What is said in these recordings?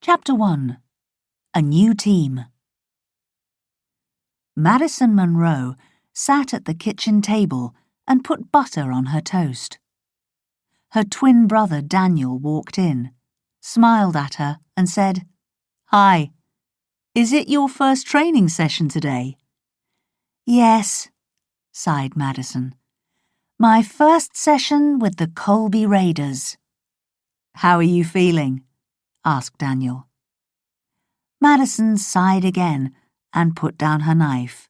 Chapter 1. A New Team. Madison Monroe sat at the kitchen table and put butter on her toast. Her twin brother Daniel walked in, smiled at her and said, "Hi, is it your first training session today?" "Yes," sighed Madison. "My first session with the Colby Raiders." "How are you feeling?" asked Daniel. Madison sighed again and put down her knife.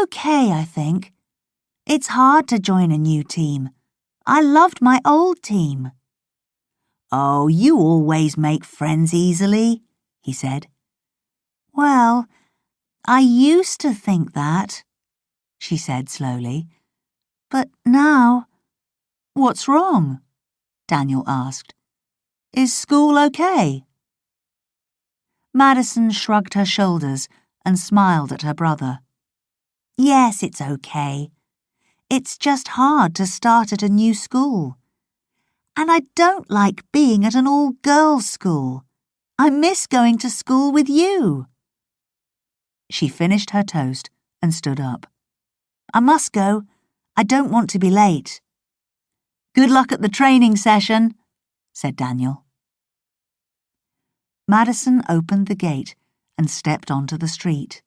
"Okay, I think. It's hard to join a new team. I loved my old team." "Oh, you always make friends easily," he said. "Well, I used to think that," she said slowly. "But now—" "What's wrong?" Daniel asked. "Is school okay?" Madison shrugged her shoulders and smiled at her brother. "Yes, it's okay. It's just hard to start at a new school. And I don't like being at an all-girls school. I miss going to school with you." She finished her toast and stood up. "I must go. I don't want to be late." "Good luck at the training session," said Daniel. Madison opened the gate and stepped onto the street.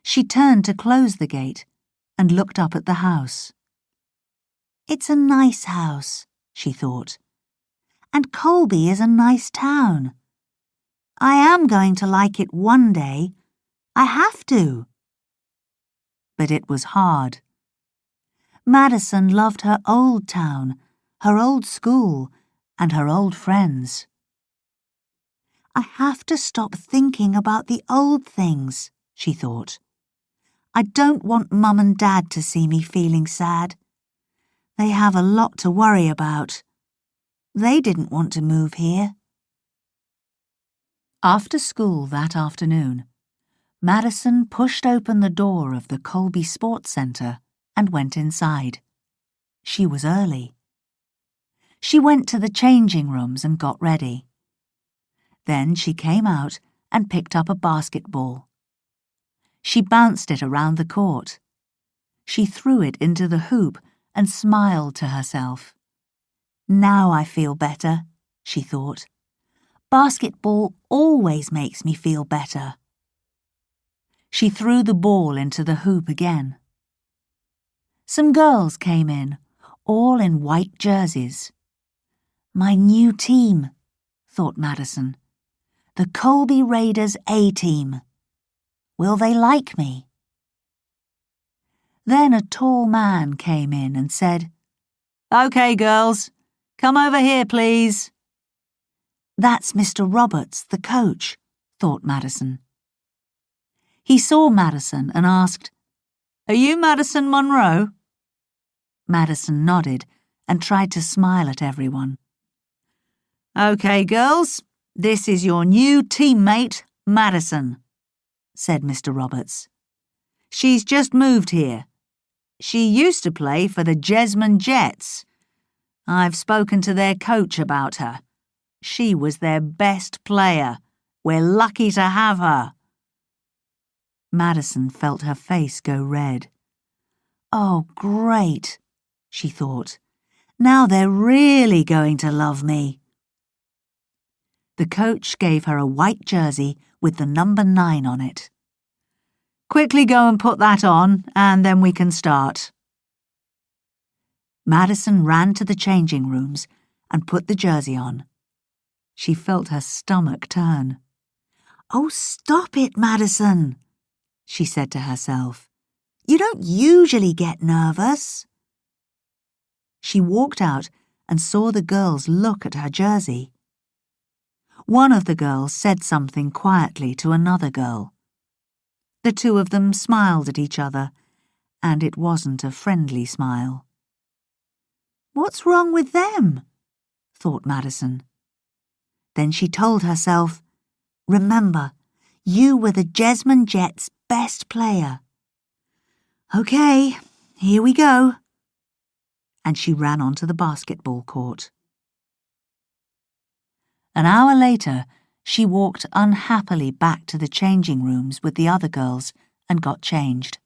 She turned to close the gate and looked up at the house. "It's a nice house," she thought. "And Colby is a nice town. I am going to like it one day. I have to." But it was hard. Madison loved her old town, her old school, and her old friends. "I have to stop thinking about the old things," she thought. "I don't want Mum and Dad to see me feeling sad. They have a lot to worry about. They didn't want to move here." After school that afternoon, Madison pushed open the door of the Colby Sports Centre and went inside. She was early. She went to the changing rooms and got ready. Then she came out and picked up a basketball. She bounced it around the court. She threw it into the hoop and smiled to herself. "Now I feel better," she thought. "Basketball always makes me feel better." She threw the ball into the hoop again. Some girls came in, all in white jerseys. "My new team," thought Madison. "The Colby Raiders A-team. Will they like me?" Then a tall man came in and said, "Okay, girls, come over here, please." "That's Mr. Roberts, the coach," thought Madison. He saw Madison and asked, "Are you Madison Monroe?" Madison nodded and tried to smile at everyone. "Okay, girls, this is your new teammate, Madison," said Mr. Roberts. "She's just moved here. She used to play for the Jesmond Jets. I've spoken to their coach about her. She was their best player. We're lucky to have her." Madison felt her face go red. "Oh, great," she thought. "Now they're really going to love me." The coach gave her a white jersey with the number 9 on it. "Quickly go and put that on, and then we can start." Madison ran to the changing rooms and put the jersey on. She felt her stomach turn. "Oh, stop it, Madison," she said to herself. "You don't usually get nervous." She walked out and saw the girls look at her jersey. One of the girls said something quietly to another girl. The two of them smiled at each other, and it wasn't a friendly smile. "What's wrong with them?" thought Madison. Then she told herself, "Remember, you were the Jesmond Jets' best player." "Okay, here we go." And she ran onto the basketball court. An hour later, she walked unhappily back to the changing rooms with the other girls and got changed.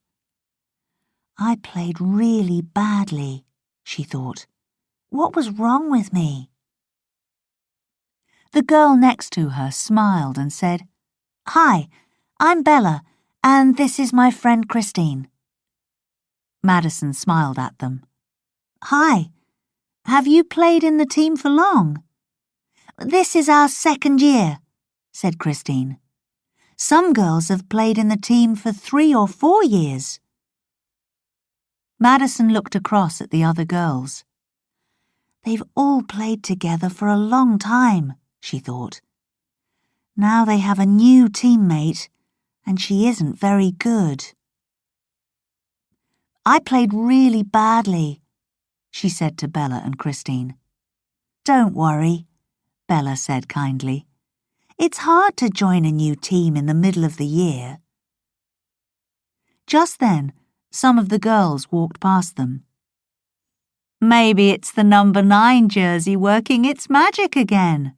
I played really badly, she thought. What was wrong with me? The girl next to her smiled and said, "Hi, I'm Bella, and this is my friend Christine." Madison smiled at them. "Hi, have you played in the team for long?" "This is our second year," said Christine. "Some girls have played in the team for 3 or 4 years." Madison looked across at the other girls. They've all played together for a long time, she thought. Now they have a new teammate, and she isn't very good. "I played really badly," she said to Bella and Christine. "Don't worry," Bella said kindly. "It's hard to join a new team in the middle of the year." Just then, some of the girls walked past them. "Maybe it's the number 9 jersey working its magic again,"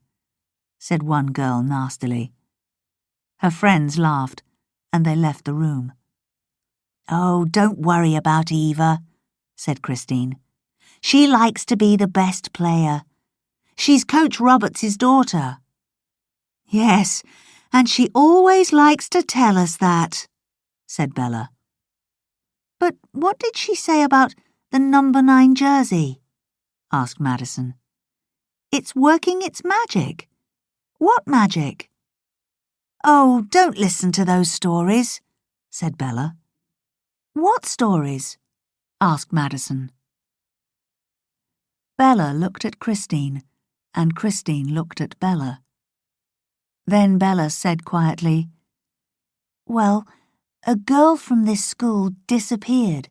said one girl nastily. Her friends laughed, and they left the room. "Oh, don't worry about Eva," said Christine. "She likes to be the best player. She's Coach Roberts' daughter." "Yes, and she always likes to tell us that," said Bella. "But what did she say about the number 9 jersey?" asked Madison. "It's working its magic. What magic?" "Oh, don't listen to those stories," said Bella. "What stories?" asked Madison. Bella looked at Christine, and Christine looked at Bella. Then Bella said quietly, "Well, a girl from this school disappeared.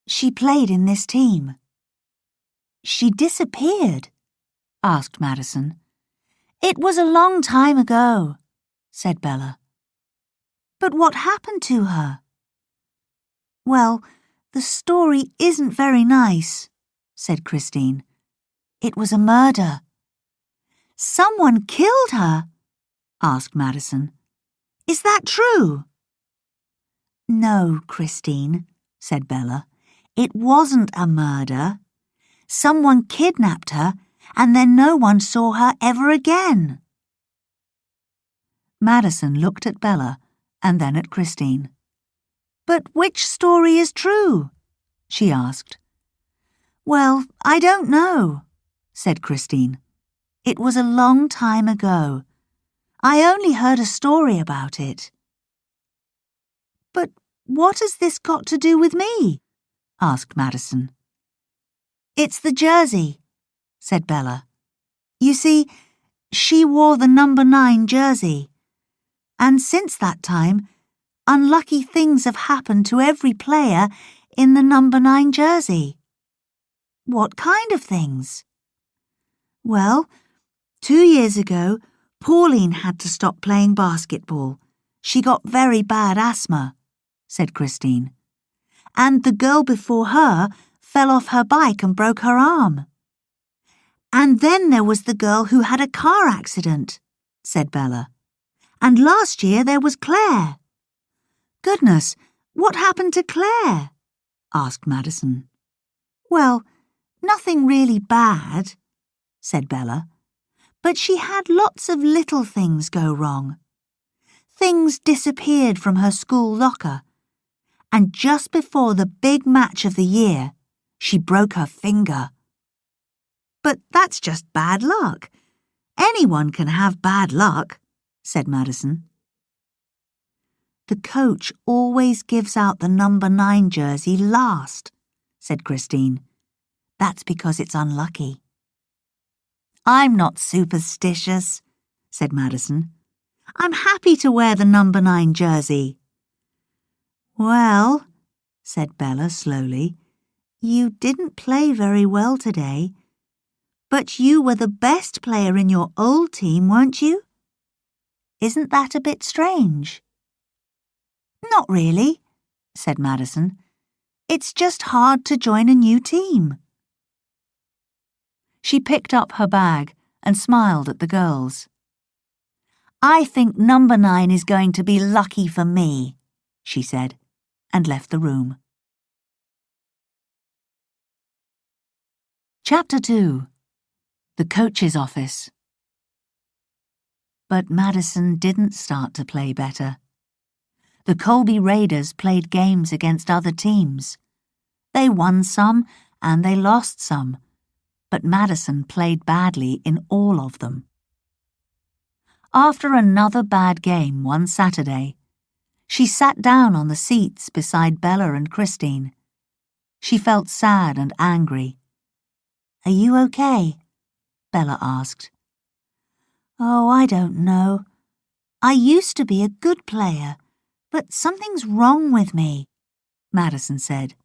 She played in this team." "She disappeared?" asked Madison. "It was a long time ago," said Bella. "But what happened to her?" "Well, the story isn't very nice," said Christine. "It was a murder." "Someone killed her?" asked Madison. "Is that true?" "No, Christine," said Bella. "It wasn't a murder. Someone kidnapped her, and then no one saw her ever again." Madison looked at Bella and then at Christine. "But which story is true?" she asked. "Well, I don't know," said Christine. "It was a long time ago. I only heard a story about it." "But what has this got to do with me?" asked Madison. "It's the jersey," said Bella. "You see, she wore the number 9 jersey. And since that time, unlucky things have happened to every player in the number 9 jersey." "What kind of things?" "Well, 2 years ago, Pauline had to stop playing basketball. She got very bad asthma," said Christine. "And the girl before her fell off her bike and broke her arm." "And then there was the girl who had a car accident," said Bella. "And last year there was Claire." "Goodness, what happened to Claire?" asked Madison. "Well, nothing really bad," said Bella. "But she had lots of little things go wrong. Things disappeared from her school locker. And just before the big match of the year, she broke her finger." "But that's just bad luck. Anyone can have bad luck," said Madison. "The coach always gives out the number 9 jersey last," said Christine. "That's because it's unlucky." "I'm not superstitious," said Madison. "I'm happy to wear the number 9 jersey." "Well," said Bella slowly, "you didn't play very well today. But you were the best player in your old team, weren't you? Isn't that a bit strange?" "Not really," said Madison. "It's just hard to join a new team." She picked up her bag and smiled at the girls. "I think number 9 is going to be lucky for me," she said, and left the room. Chapter 2. The Coach's Office. But Madison didn't start to play better. The Colby Raiders played games against other teams. They won some and they lost some, but Madison played badly in all of them. After another bad game one Saturday, she sat down on the seats beside Bella and Christine. She felt sad and angry. "Are you okay?" Bella asked. "Oh, I don't know. I used to be a good player, but something's wrong with me," Madison said.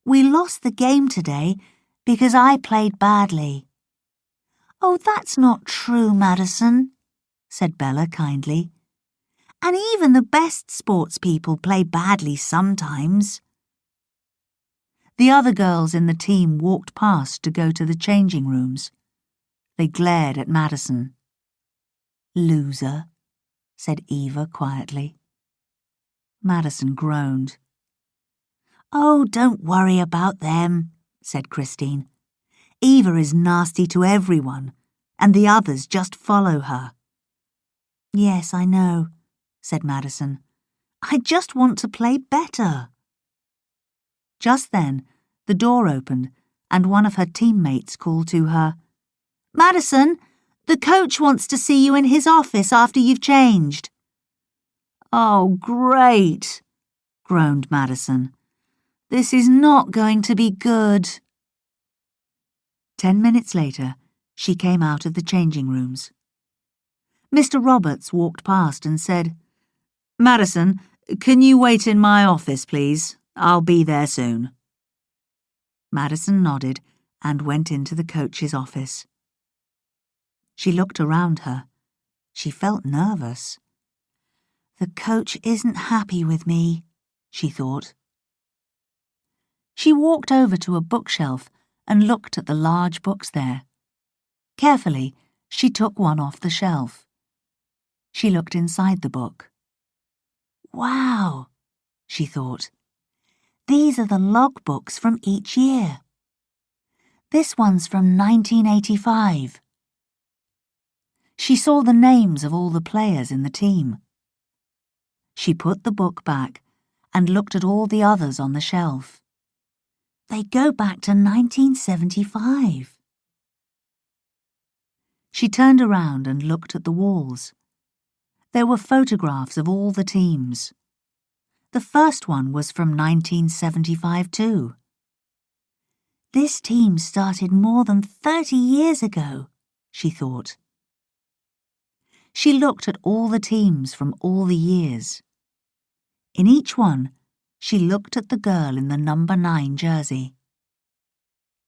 "We lost the game today because I played badly." "Oh, that's not true, Madison," said Bella kindly. "And even the best sports people play badly sometimes." The other girls in the team walked past to go to the changing rooms. They glared at Madison. "Loser," said Eva quietly. Madison groaned. "Oh, don't worry about them," said Christine. "Eva is nasty to everyone, and the others just follow her." "Yes, I know," said Madison. "I just want to play better." Just then, the door opened, and one of her teammates called to her, "Madison, the coach wants to see you in his office after you've changed." "Oh, great," groaned Madison. "This is not going to be good." 10 minutes later, she came out of the changing rooms. Mr. Roberts walked past and said, "Madison, can you wait in my office, please? I'll be there soon." Madison nodded and went into the coach's office. She looked around her. She felt nervous. "The coach isn't happy with me," she thought. She walked over to a bookshelf and looked at the large books there. Carefully, she took one off the shelf. She looked inside the book. "Wow," she thought. "These are the logbooks from each year. This one's from 1985. She saw the names of all the players in the team. She put the book back and looked at all the others on the shelf. They go back to 1975. She turned around and looked at the walls. There were photographs of all the teams. The first one was from 1975 too. This team started more than 30 years ago, she thought. She looked at all the teams from all the years. In each one, she looked at the girl in the number 9 jersey.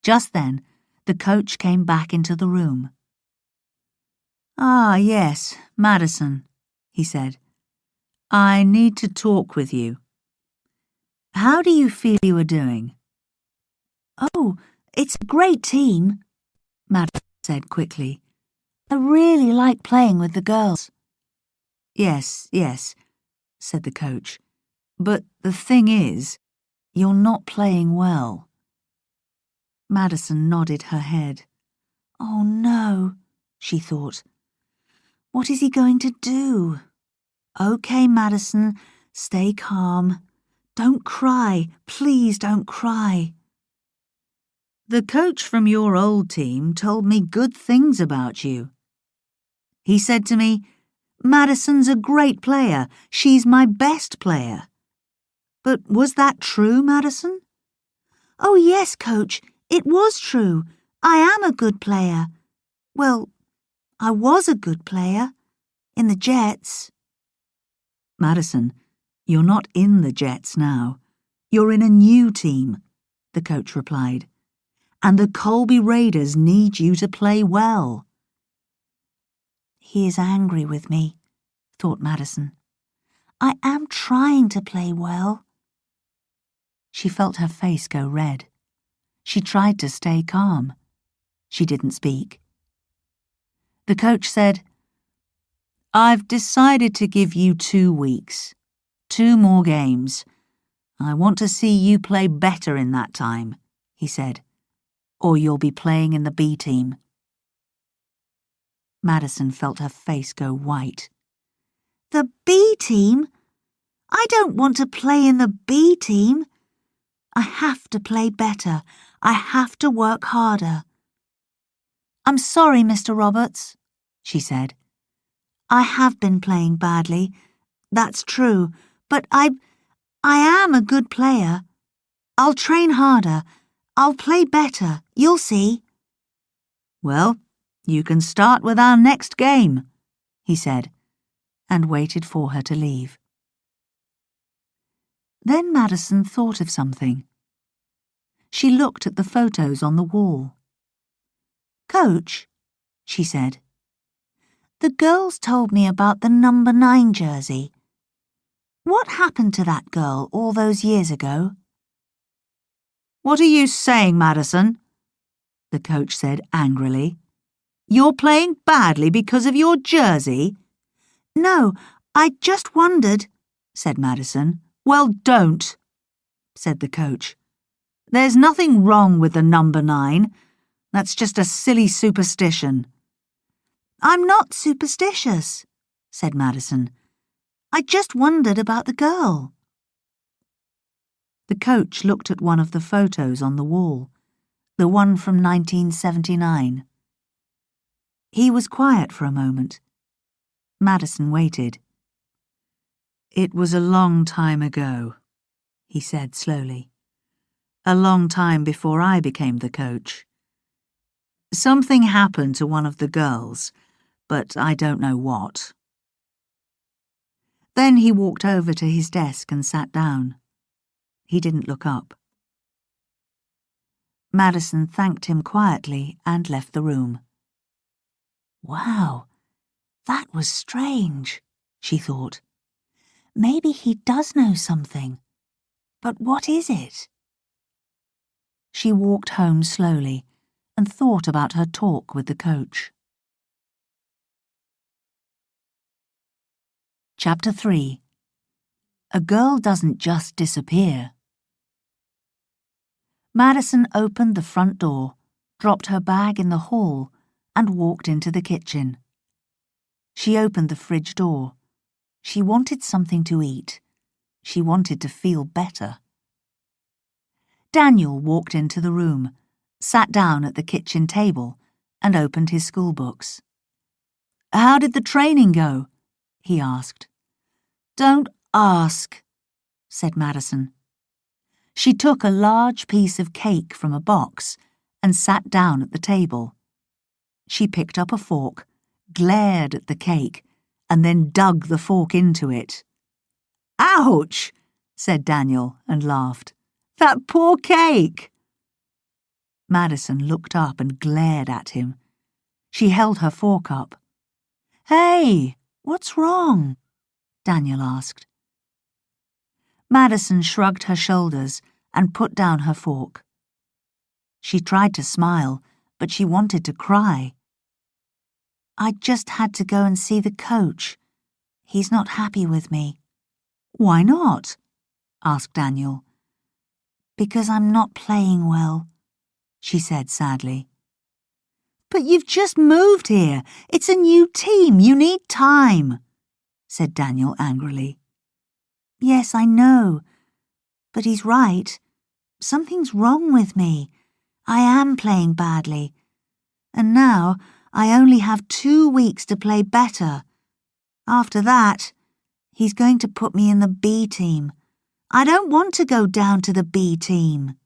Just then, the coach came back into the room. "Ah, yes, Madison," he said. "I need to talk with you. How do you feel you are doing?" "Oh, it's a great team," Madison said quickly. "I really like playing with the girls." Yes, said the coach. "But the thing is, you're not playing well." Madison nodded her head. "Oh no," she thought. "What is he going to do?" "Okay, Madison, stay calm. Don't cry, please don't cry." "The coach from your old team told me good things about you. He said to me, 'Madison's a great player. She's my best player.' But was that true, Madison?" "Oh yes, Coach, it was true. I am a good player. Well, I was a good player. In the Jets." "Madison, you're not in the Jets now. You're in a new team," the coach replied. "And the Colby Raiders need you to play well." "He is angry with me," thought Madison. "I am trying to play well." She felt her face go red. She tried to stay calm. She didn't speak. The coach said, "I've decided to give you 2 weeks. 2 more games. I want to see you play better in that time," he said, "or you'll be playing in the B team." Madison felt her face go white. "The B team? I don't want to play in the B team. I have to play better. I have to work harder." "I'm sorry, Mr. Roberts," she said. "I have been playing badly. That's true, but I am a good player. I'll train harder. I'll play better. You'll see." "Well, you can start with our next game," he said, and waited for her to leave. Then Madison thought of something. She looked at the photos on the wall. "Coach," she said, "the girls told me about the number 9 jersey. What happened to that girl all those years ago?" "What are you saying, Madison?" the coach said angrily. "You're playing badly because of your jersey?" "No, I just wondered," said Madison. "Well, don't," said the coach. "There's nothing wrong with the number 9. That's just a silly superstition." "I'm not superstitious," said Madison. "I just wondered about the girl." The coach looked at one of the photos on the wall, the one from 1979. He was quiet for a moment. Madison waited. "It was a long time ago," he said slowly. "A long time before I became the coach. Something happened to one of the girls, but I don't know what." Then he walked over to his desk and sat down. He didn't look up. Madison thanked him quietly and left the room. "Wow, that was strange," she thought. "Maybe he does know something. But what is it?" She walked home slowly and thought about her talk with the coach. Chapter 3. A Girl Doesn't Just Disappear. Madison opened the front door, dropped her bag in the hall, and walked into the kitchen. She opened the fridge door. She wanted something to eat. She wanted to feel better. Daniel walked into the room, sat down at the kitchen table, and opened his school books. "How did the training go?" he asked. "Don't ask," said Madison. She took a large piece of cake from a box and sat down at the table. She picked up a fork, glared at the cake, and then dug the fork into it. "Ouch!" said Daniel and laughed. "That poor cake!" Madison looked up and glared at him. She held her fork up. "Hey, what's wrong?" Daniel asked. Madison shrugged her shoulders and put down her fork. She tried to smile, but she wanted to cry. "I just had to go and see the coach. He's not happy with me." "Why not?" asked Daniel. "Because I'm not playing well," she said sadly. "But you've just moved here. It's a new team. You need time," said Daniel angrily. "Yes, I know. But he's right. Something's wrong with me. I am playing badly. And now I only have 2 weeks to play better. After that, he's going to put me in the B team. I don't want to go down to the B team."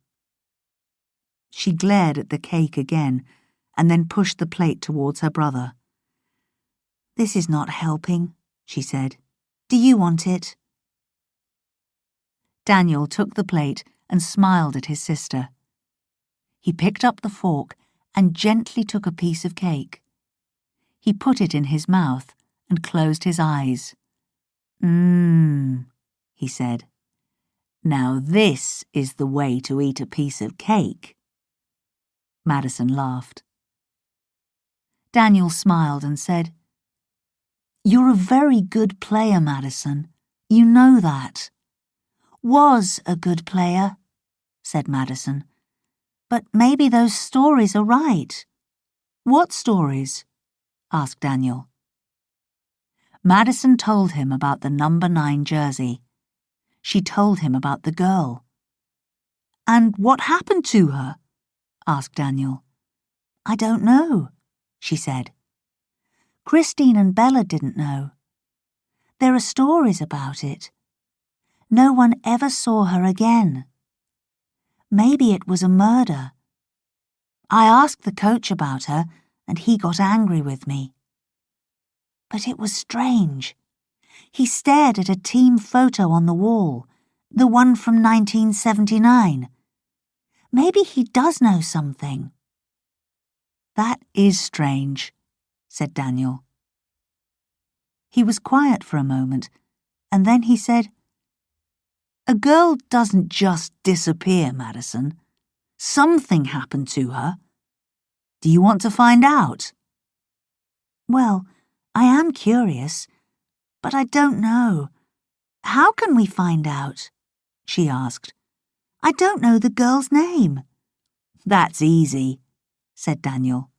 She glared at the cake again and then pushed the plate towards her brother. "This is not helping," she said. "Do you want it?" Daniel took the plate and smiled at his sister. He picked up the fork and gently took a piece of cake. He put it in his mouth and closed his eyes. "Mmm," he said. "Now this is the way to eat a piece of cake." Madison laughed. Daniel smiled and said, "You're a very good player, Madison. You know that." "Was a good player," said Madison. "But maybe those stories are right." "What stories?" asked Daniel. Madison told him about the number 9 jersey. She told him about the girl. "And what happened to her?" asked Daniel. "I don't know," she said. "Christine and Bella didn't know. There are stories about it. No one ever saw her again. Maybe it was a murder. I asked the coach about her, and he got angry with me. But it was strange. He stared at a team photo on the wall, the one from 1979. Maybe he does know something." "That is strange," said Daniel. He was quiet for a moment, and then he said, "A girl doesn't just disappear, Madison. Something happened to her. Do you want to find out?" "Well, I am curious, but I don't know. How can we find out?" she asked. "I don't know the girl's name." "That's easy," said Daniel.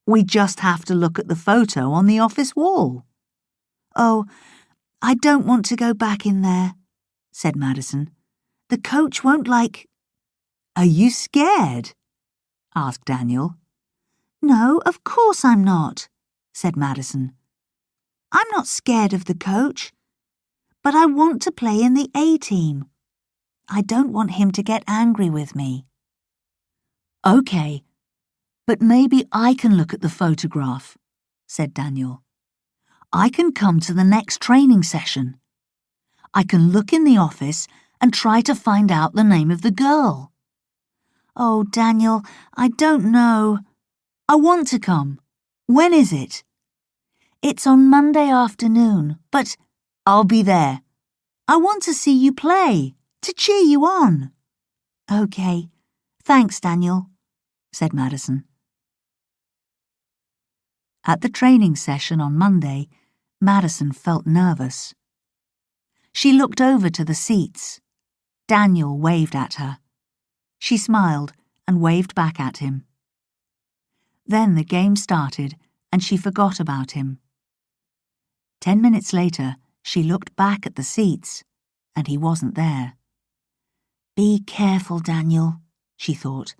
"We just have to look at the photo on the office wall." "Oh, I don't want to go back in there," said Madison. "The coach won't like—" "Are you scared?" asked Daniel. "No, of course I'm not," said Madison. "I'm not scared of the coach, but I want to play in the A team. I don't want him to get angry with me." "Okay, but maybe I can look at the photograph," said Daniel. "I can come to the next training session. I can look in the office and try to find out the name of the girl." "Oh, Daniel, I don't know." "I want to come. When is it?" "It's on Monday afternoon, but—" "I'll be there. I want to see you play, to cheer you on." "Okay, thanks, Daniel," said Madison. At the training session on Monday, Madison felt nervous. She looked over to the seats. Daniel waved at her. She smiled and waved back at him. Then the game started and she forgot about him. 10 minutes later, she looked back at the seats, and he wasn't there. "Be careful, Daniel," she thought.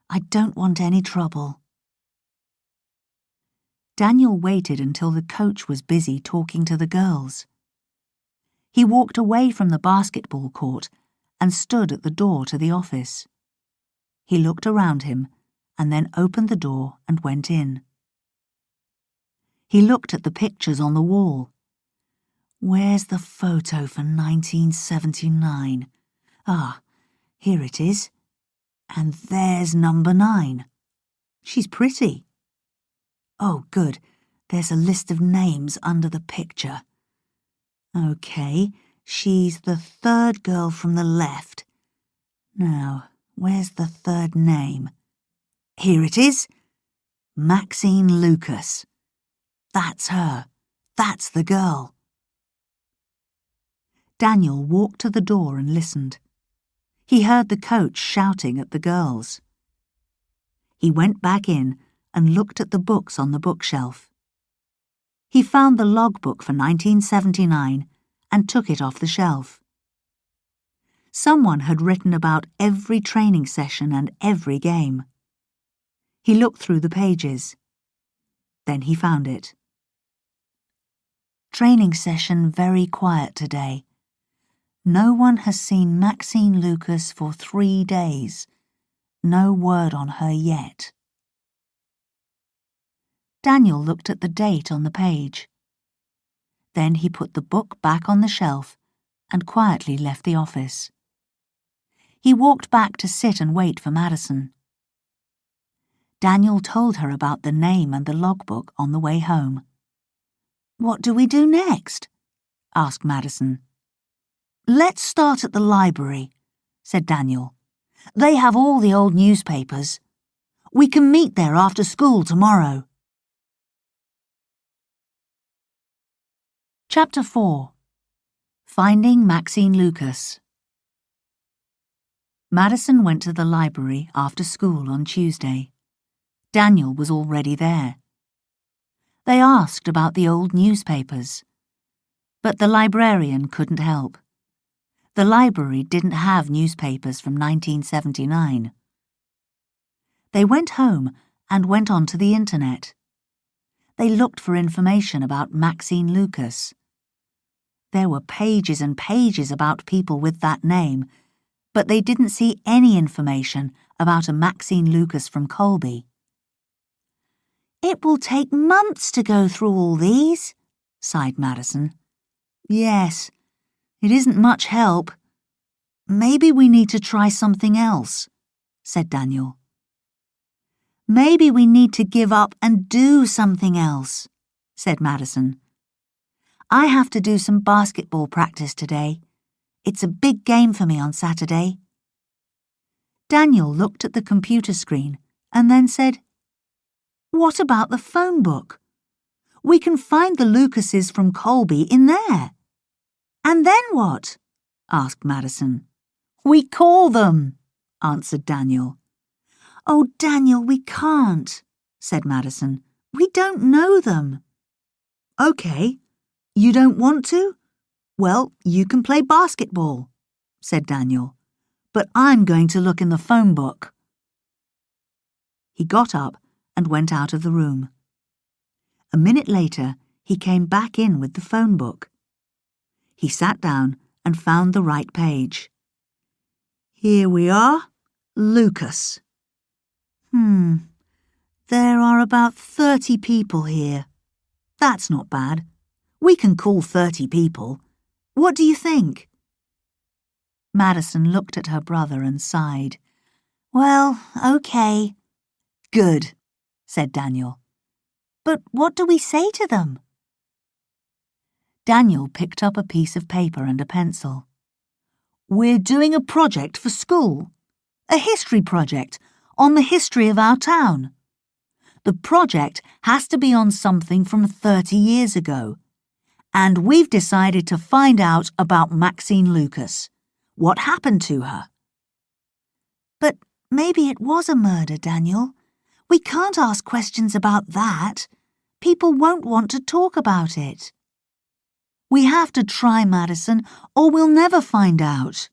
"I don't want any trouble." Daniel waited until the coach was busy talking to the girls. He walked away from the basketball court and stood at the door to the office. He looked around him and then opened the door and went in. He looked at the pictures on the wall. Where's the photo for 1979? Ah, here it is. And there's number 9. She's pretty. Oh, good. There's a list of names under the picture. Okay, she's the 3rd girl from the left. Now, where's the 3rd name? Here it is. Maxine Lucas. That's her. That's the girl. Daniel walked to the door and listened. He heard the coach shouting at the girls. He went back in and looked at the books on the bookshelf. He found the logbook for 1979 and took it off the shelf. Someone had written about every training session and every game. He looked through the pages. Then he found it. Training session very quiet today. No one has seen Maxine Lucas for 3 days. No word on her yet. Daniel looked at the date on the page. Then he put the book back on the shelf and quietly left the office. He walked back to sit and wait for Madison. Daniel told her about the name and the logbook on the way home. "What do we do next?" asked Madison. "Let's start at the library," said Daniel. "They have all the old newspapers. We can meet there after school tomorrow." Chapter 4. Finding Maxine Lucas. Madison went to the library after school on Tuesday. Daniel was already there. They asked about the old newspapers, but the librarian couldn't help. The library didn't have newspapers from 1979. They went home and went onto the internet. They looked for information about Maxine Lucas. There were pages and pages about people with that name, but they didn't see any information about a Maxine Lucas from Colby. "It will take months to go through all these," sighed Madison. "Yes, it isn't much help. Maybe we need to try something else," said Daniel. "Maybe we need to give up and do something else," said Madison. "I have to do some basketball practice today. It's a big game for me on Saturday." Daniel looked at the computer screen and then said, "What about the phone book? We can find the Lucases from Colby in there." "And then what?" asked Madison. "We call them," answered Daniel. "Oh, Daniel, we can't," said Madison. "We don't know them." "Okay, you don't want to? Well, you can play basketball," said Daniel. "But I'm going to look in the phone book." He got up and went out of the room. A minute later, he came back in with the phone book. He sat down and found the right page. "Here we are, Lucas. There are about 30 people here. That's not bad. We can call 30 people. What do you think?" Madison looked at her brother and sighed. "Well, okay." "Good," said Daniel. "But what do we say to them?" Daniel picked up a piece of paper and a pencil. "We're doing a project for school. A history project on the history of our town. The project has to be on something from 30 years ago. And we've decided to find out about Maxine Lucas. What happened to her?" "But maybe it was a murder, Daniel. We can't ask questions about that. People won't want to talk about it." "We have to try, Madison, or we'll never find out."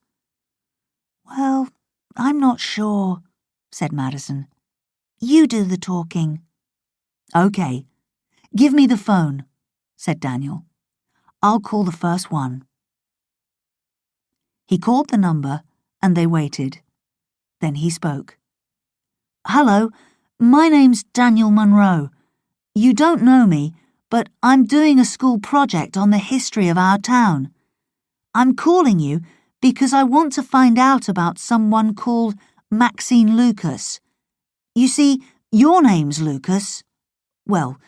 "Well, I'm not sure," said Madison. "You do the talking." "Okay, give me the phone," said Daniel. "I'll call the first one." He called the number and they waited. Then he spoke. "Hello, my name's Daniel Monroe. You don't know me, but I'm doing a school project on the history of our town. I'm calling you because I want to find out about someone called Maxine Lucas. You see, your name's Lucas. Well,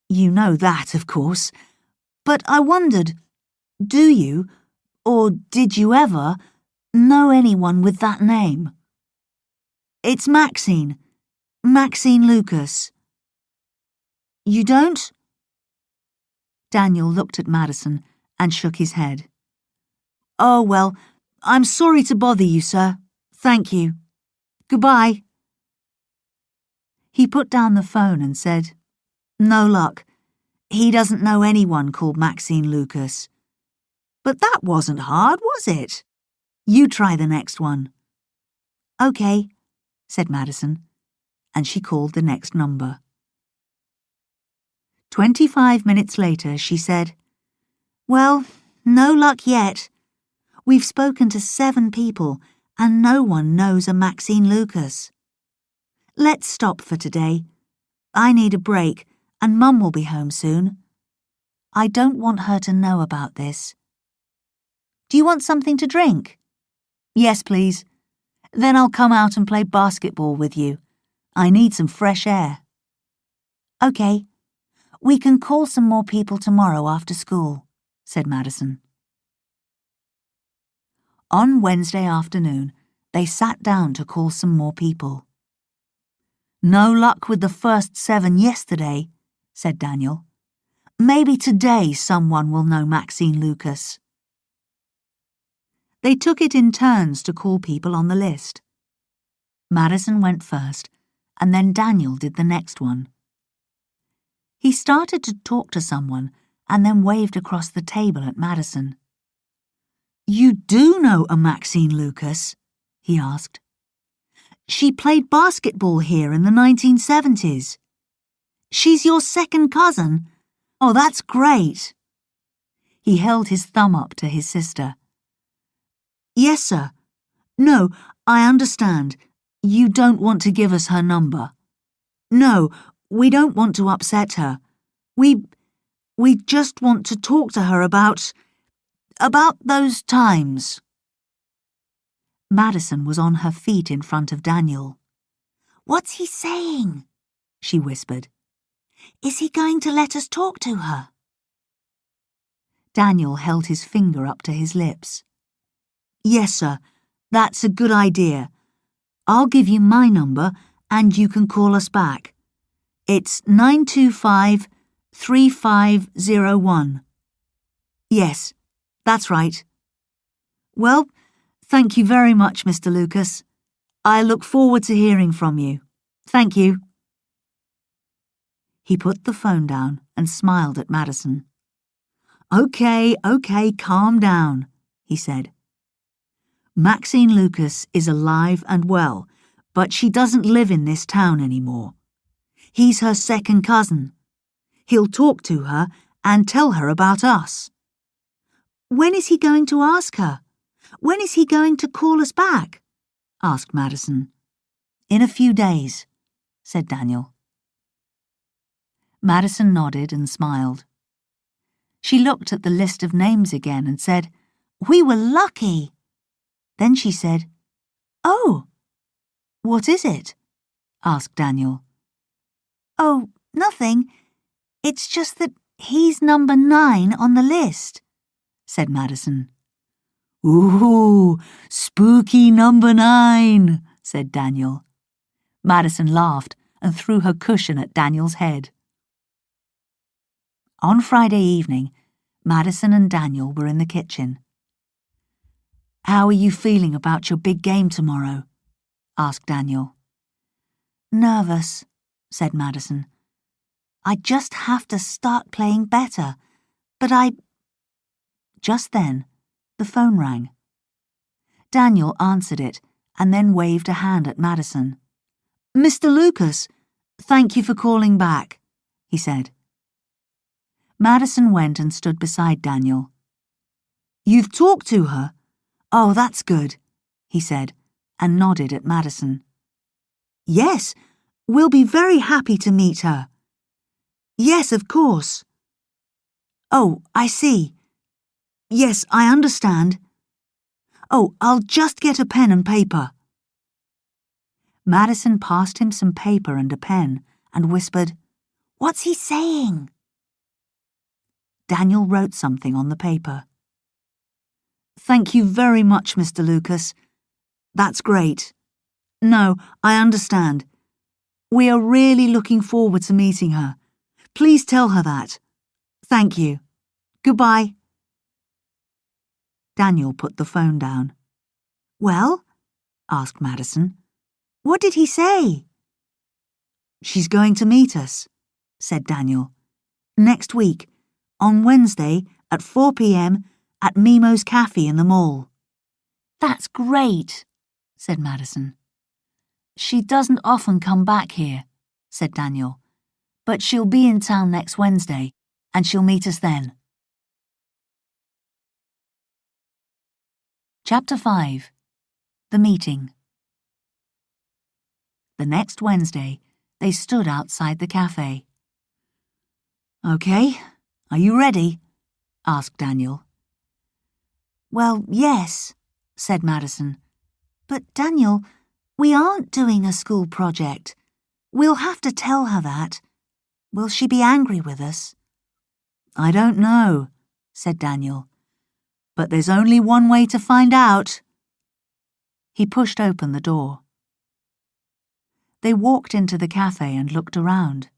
you know that, of course. But I wondered, do you, or did you ever, know anyone with that name?" "It's Maxine Lucas." "You don't?" Daniel looked at Madison and shook his head. "Oh, well, I'm sorry to bother you, sir. Thank you. Goodbye." He put down the phone and said, "No luck. He doesn't know anyone called Maxine Lucas." "But that wasn't hard, was it? You try the next one." "Okay," said Madison, and she called the next number. 25 minutes later, she said, "Well, no luck yet. We've spoken to 7 people and no one knows a Maxine Lucas. Let's stop for today. I need a break and Mum will be home soon. I don't want her to know about this. Do you want something to drink?" "Yes, please. Then I'll come out and play basketball with you. I need some fresh air." "Okay. We can call some more people tomorrow after school," said Madison. On Wednesday afternoon, they sat down to call some more people. "No luck with the first 7 yesterday," said Daniel. Maybe today someone will know Maxine Lucas. They took it in turns to call people on the list. Madison went first, and then Daniel did the next one. He started to talk to someone and then waved across the table at Madison. "You do know a Maxine Lucas?" he asked. "She played basketball here in the 1970s. She's your second cousin? Oh, that's great." He held his thumb up to his sister. "Yes, sir. No, I understand. You don't want to give us her number. No, we don't want to upset her. We just want to talk to her about those times." Madison was on her feet in front of Daniel. "What's he saying?" she whispered. "Is he going to let us talk to her?" Daniel held his finger up to his lips. "Yes, sir, that's a good idea. I'll give you my number and you can call us back. It's 925-3501. Yes, that's right. Well, thank you very much, Mr. Lucas. I look forward to hearing from you. Thank you." He put the phone down and smiled at Madison. Okay, calm down," he said. "Maxine Lucas is alive and well, but she doesn't live in this town anymore. He's her second cousin. He'll talk to her and tell her about us." "When is he going to ask her? When is he going to call us back?" asked Madison. "In a few days," said Daniel. Madison nodded and smiled. She looked at the list of names again and said, "We were lucky." Then she said, "Oh, what is it?" asked Daniel. "Oh, nothing. It's just that he's number 9 on the list," said Madison. "Ooh, spooky number 9, said Daniel. Madison laughed and threw her cushion at Daniel's head. On Friday evening, Madison and Daniel were in the kitchen. "How are you feeling about your big game tomorrow?" asked Daniel. "Nervous," said Madison. "I just have to start playing better, but Just then, the phone rang. Daniel answered it and then waved a hand at Madison. "Mr. Lucas, thank you for calling back," he said. Madison went and stood beside Daniel. "You've talked to her? Oh, that's good," he said, and nodded at Madison. "Yes, we'll be very happy to meet her." "Yes, of course." "Oh, I see. Yes, I understand. Oh, I'll just get a pen and paper." Madison passed him some paper and a pen and whispered, "What's he saying?" Daniel wrote something on the paper. "Thank you very much, Mr. Lucas. That's great. No, I understand. We are really looking forward to meeting her. Please tell her that. Thank you. Goodbye." Daniel put the phone down. "Well?" asked Madison. "What did he say?" "She's going to meet us," said Daniel. "Next week, on Wednesday at 4 p.m. at Mimo's Cafe in the mall." "That's great," said Madison. "She doesn't often come back here," said Daniel, "but she'll be in town next Wednesday, and she'll meet us then." Chapter 5. The Meeting. The next Wednesday, they stood outside the cafe. "Okay, are you ready?" asked Daniel. "Well, yes," said Madison. "But, Daniel, we aren't doing a school project. We'll have to tell her that. Will she be angry with us?" "I don't know," said Daniel. "But there's only one way to find out." He pushed open the door. They walked into the cafe and looked around.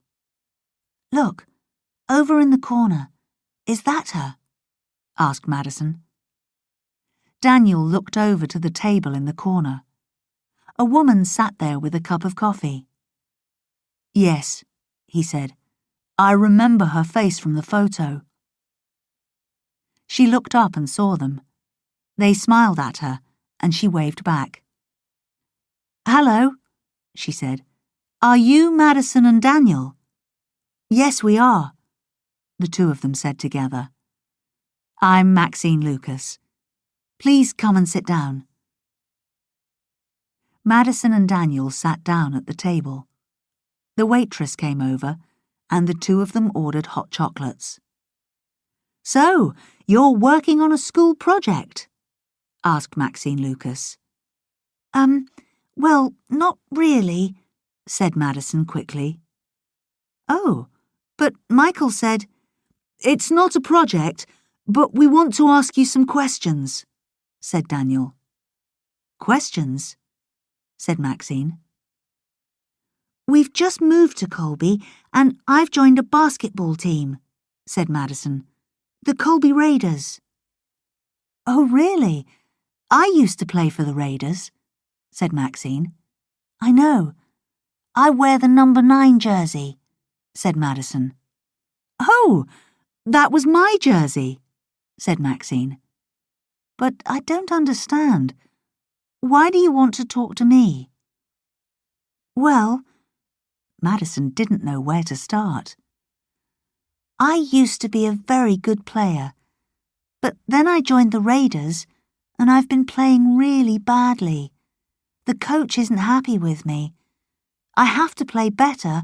"Look, over in the corner. Is that her?" asked Madison. Daniel looked over to the table in the corner. A woman sat there with a cup of coffee. "Yes," he said. "I remember her face from the photo." She looked up and saw them. They smiled at her, and she waved back. "Hello," she said. "Are you Madison and Daniel?" "Yes, we are," the two of them said together. "I'm Maxine Lucas. Please come and sit down." Madison and Daniel sat down at the table. The waitress came over, and the two of them ordered hot chocolates. "So, you're working on a school project?" asked Maxine Lucas. Well, not really," said Madison quickly. "Oh, but Michael said—" "It's not a project, but we want to ask you some questions," said Daniel. "Questions?" said Maxine. "We've just moved to Colby, and I've joined a basketball team," said Madison. "The Colby Raiders." "Oh, really? I used to play for the Raiders," said Maxine. "I know. I wear the number 9 jersey," said Madison. "Oh, that was my jersey," said Maxine. "But I don't understand. Why do you want to talk to me?" "Well," Madison didn't know where to start. "I used to be a very good player, but then I joined the Raiders, and I've been playing really badly. The coach isn't happy with me. I have to play better,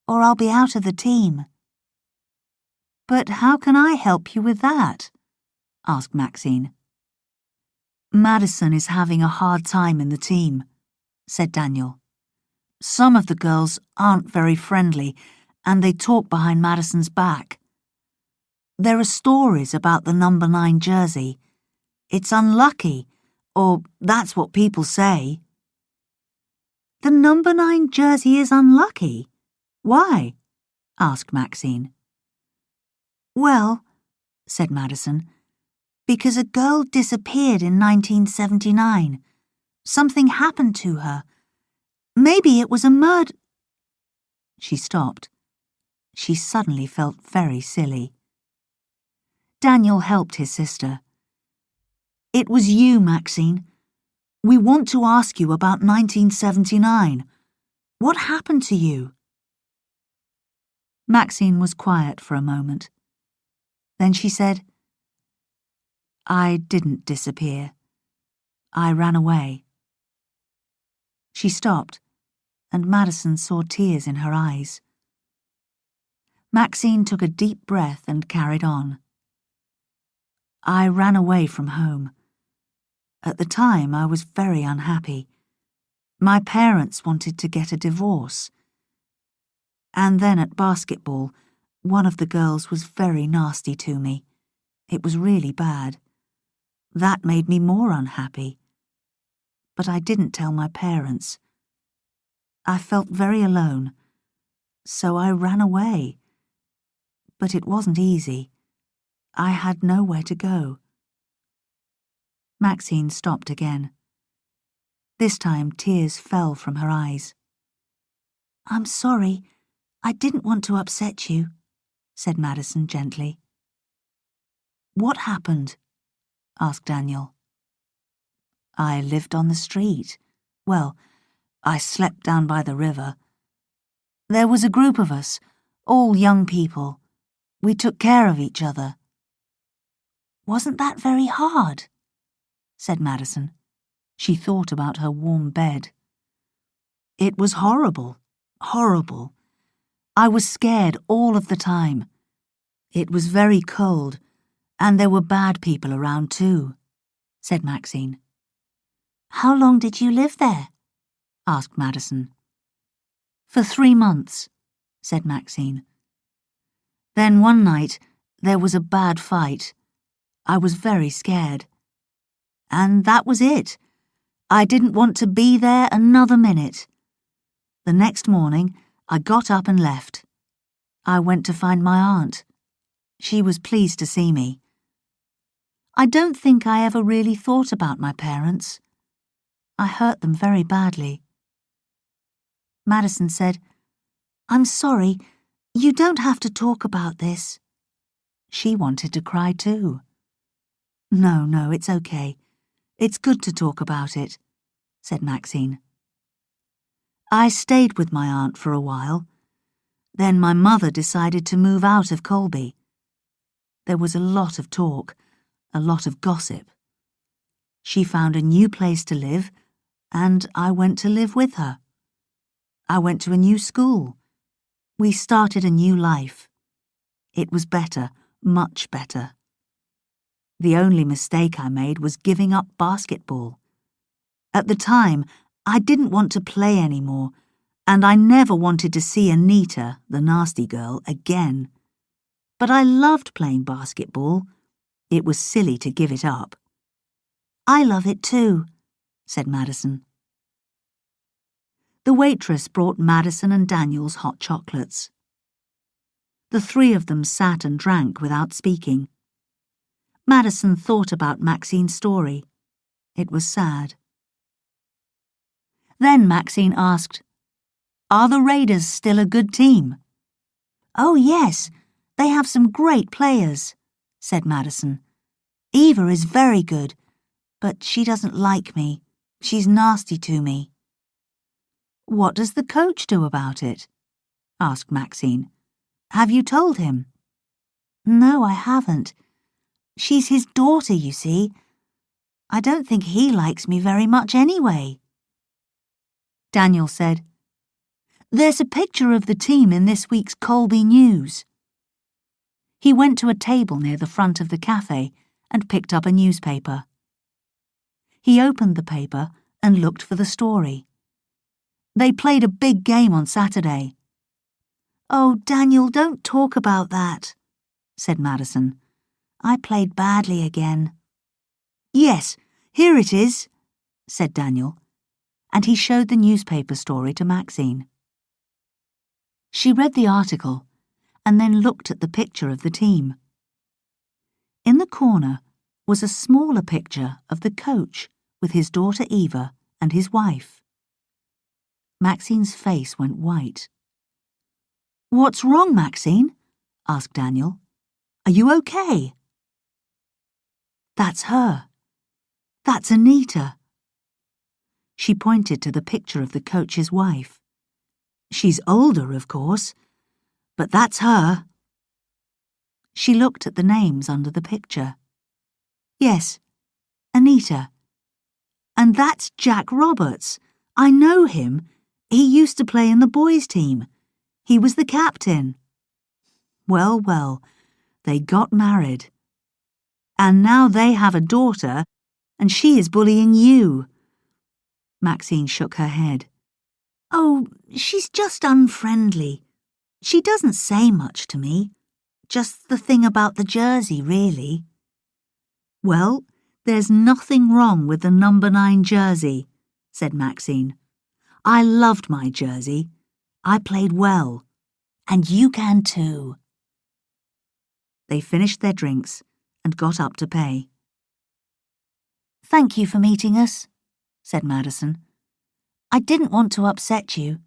or I'll be out of the team." "But how can I help you with that?" asked Maxine. "Madison is having a hard time in the team," said Daniel. "Some of the girls aren't very friendly, and they talk behind Madison's back. There are stories about the number 9 jersey. It's unlucky, or that's what people say." "The number 9 jersey is unlucky? Why?" asked Maxine. "Well," said Madison, "because a girl disappeared in 1979. Something happened to her. Maybe it was a murder—" She stopped. She suddenly felt very silly. Daniel helped his sister. "It was you, Maxine. We want to ask you about 1979. What happened to you?" Maxine was quiet for a moment. Then she said, "I didn't disappear. I ran away." She stopped, and Madison saw tears in her eyes. Maxine took a deep breath and carried on. "I ran away from home. At the time, I was very unhappy. My parents wanted to get a divorce. And then at basketball, one of the girls was very nasty to me. It was really bad. That made me more unhappy. But I didn't tell my parents. I felt very alone, so I ran away. But it wasn't easy. I had nowhere to go." Maxine stopped again. This time tears fell from her eyes. "I'm sorry. I didn't want to upset you," said Madison gently. "What happened?" asked Daniel. "I lived on the street. Well, I slept down by the river. There was a group of us, all young people. We took care of each other." "Wasn't that very hard?" said Madison. She thought about her warm bed. "It was horrible, horrible. I was scared all of the time. It was very cold, and there were bad people around too," said Maxine. "How long did you live there?" asked Madison. "For 3 months," said Maxine. "Then one night there was a bad fight. I was very scared. And that was it. I didn't want to be there another minute. The next morning, I got up and left. I went to find my aunt. She was pleased to see me. I don't think I ever really thought about my parents. I hurt them very badly. Madison said, "I'm sorry, you don't have to talk about this." She wanted to cry too. No, it's okay. It's good to talk about it," said Maxine. I stayed with my aunt for a while. Then my mother decided to move out of Colby. There was a lot of talk, a lot of gossip. She found a new place to live, and I went to live with her. I went to a new school. We started a new life. It was better, much better. The only mistake I made was giving up basketball. At the time, I didn't want to play anymore, and I never wanted to see Anita, the nasty girl, again. But I loved playing basketball. It was silly to give it up. "I love it too," said Madison. The waitress brought Madison and Daniel's hot chocolates. The three of them sat and drank without speaking. Madison thought about Maxine's story. It was sad. Then Maxine asked, "Are the Raiders still a good team?" "Oh, yes, they have some great players," said Madison. "Eva is very good, but she doesn't like me. She's nasty to me." "What does the coach do about it?" asked Maxine. "Have you told him?" "No, I haven't. She's his daughter, you see. I don't think he likes me very much anyway." Daniel said, "There's a picture of the team in this week's Colby News." He went to a table near the front of the cafe and picked up a newspaper. He opened the paper and looked for the story. They played a big game on Saturday. "Oh, Daniel, don't talk about that," said Madison. "I played badly again." "Yes, here it is," said Daniel, and he showed the newspaper story to Maxine. She read the article and then looked at the picture of the team. In the corner was a smaller picture of the coach with his daughter Eva and his wife. Maxine's face went white. "What's wrong, Maxine?" asked Daniel. "Are you okay?" "That's her. That's Anita." She pointed to the picture of the coach's wife. "She's older, of course, but that's her." She looked at the names under the picture. "Yes, Anita. And that's Jack Roberts. I know him. He used to play in the boys' team. He was the captain." Well, they got married. And now they have a daughter, and she is bullying you." Maxine shook her head. "Oh, she's just unfriendly. She doesn't say much to me. Just the thing about the jersey, really." "Well, there's nothing wrong with the number 9 jersey," said Maxine. "I loved my jersey. I played well. And you can too." They finished their drinks and got up to pay. "Thank you for meeting us," said Madison. "I didn't want to upset you.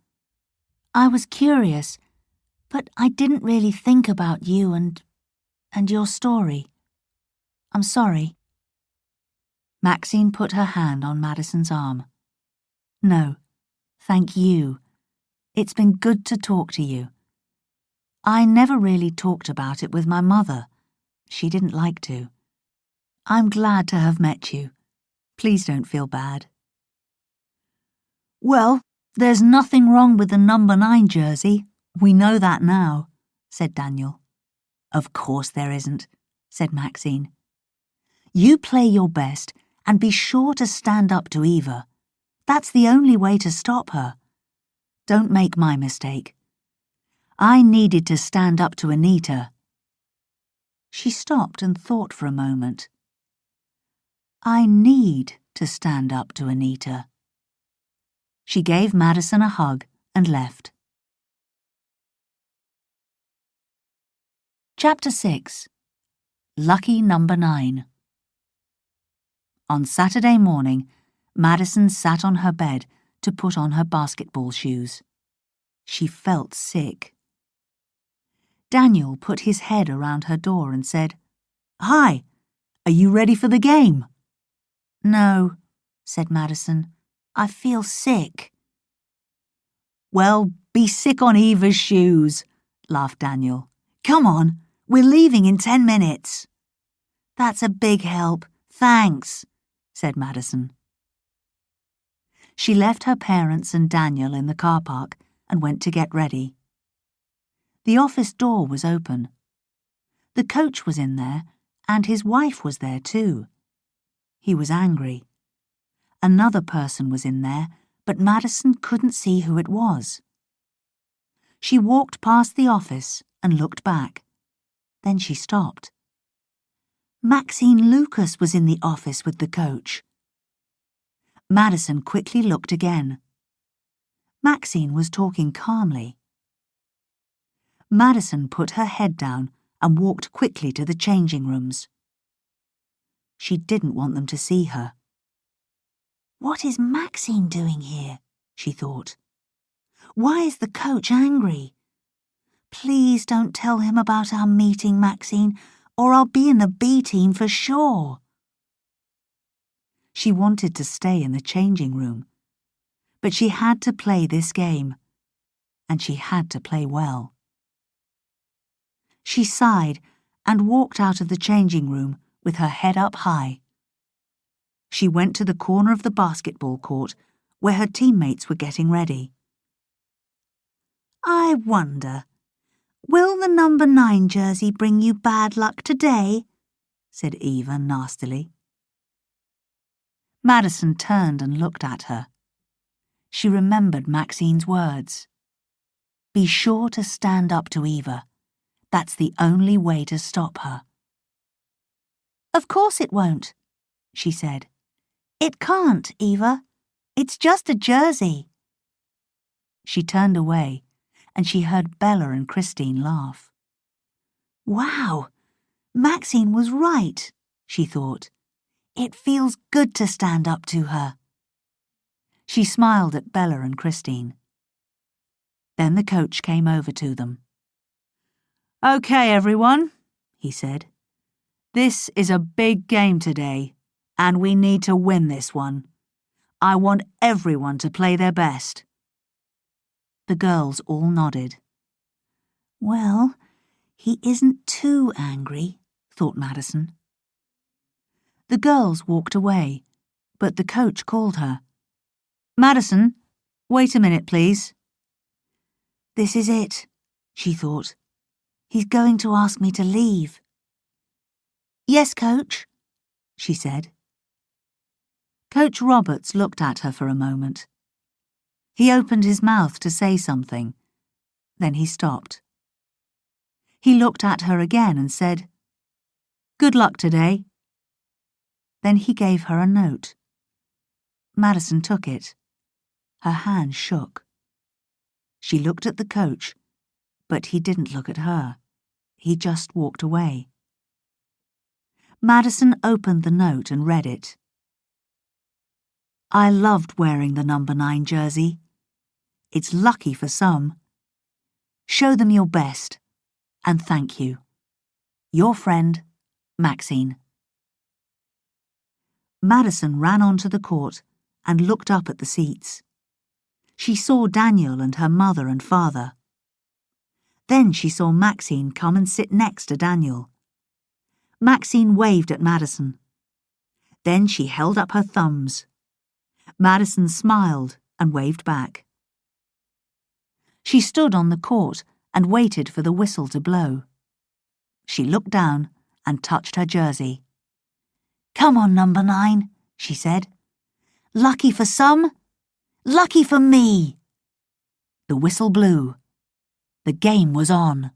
I was curious, but I didn't really think about you and your story. I'm sorry." Maxine put her hand on Madison's arm. "No, thank you. It's been good to talk to you. I never really talked about it with my mother. She didn't like to. I'm glad to have met you. Please don't feel bad." "Well, there's nothing wrong with the number 9 jersey. We know that now," said Daniel. "Of course there isn't," said Maxine. "You play your best and be sure to stand up to Eva. That's the only way to stop her. Don't make my mistake. I needed to stand up to Anita." She stopped and thought for a moment. "I need to stand up to Anita." She gave Madison a hug and left. Chapter 6. Lucky Number 9. On Saturday morning, Madison sat on her bed to put on her basketball shoes. She felt sick. Daniel put his head around her door and said, "Hi, are you ready for the game?" "No," said Madison. "I feel sick." "Well, be sick on Eva's shoes," laughed Daniel. "Come on, we're leaving in 10 minutes. "That's a big help, thanks," said Madison. She left her parents and Daniel in the car park and went to get ready. The office door was open. The coach was in there, and his wife was there too. He was angry. Another person was in there, but Madison couldn't see who it was. She walked past the office and looked back. Then she stopped. Maxine Lucas was in the office with the coach. Madison quickly looked again. Maxine was talking calmly. Madison put her head down and walked quickly to the changing rooms. She didn't want them to see her. "What is Maxine doing here?" she thought. "Why is the coach angry? Please don't tell him about our meeting, Maxine, or I'll be in the B team for sure." She wanted to stay in the changing room, but she had to play this game, and she had to play well. She sighed and walked out of the changing room with her head up high. She went to the corner of the basketball court where her teammates were getting ready. "I wonder, will the number 9 jersey bring you bad luck today?" said Eva nastily. Madison turned and looked at her. She remembered Maxine's words. Be sure to stand up to Eva. That's the only way to stop her. "Of course it won't," she said. "It can't, Eva. It's just a jersey." She turned away, and she heard Bella and Christine laugh. "Wow, Maxine was right," she thought. "It feels good to stand up to her." She smiled at Bella and Christine. Then the coach came over to them. "Okay, everyone," he said. "This is a big game today, and we need to win this one. I want everyone to play their best." The girls all nodded. "Well, he isn't too angry," thought Madison. The girls walked away, but the coach called her. "Madison, wait a minute, please." "This is it," she thought. "He's going to ask me to leave." "Yes, Coach," she said. Coach Roberts looked at her for a moment. He opened his mouth to say something. Then he stopped. He looked at her again and said, "Good luck today." Then he gave her a note. Madison took it. Her hand shook. She looked at the coach, but he didn't look at her. He just walked away. Madison opened the note and read it. "I loved wearing the number 9 jersey. It's lucky for some. Show them your best, and thank you. Your friend, Maxine." Madison ran onto the court and looked up at the seats. She saw Daniel and her mother and father. Then she saw Maxine come and sit next to Daniel. Maxine waved at Madison. Then she held up her thumbs. Madison smiled and waved back. She stood on the court and waited for the whistle to blow. She looked down and touched her jersey. "Come on, number 9, she said. "Lucky for some, lucky for me." The whistle blew. The game was on.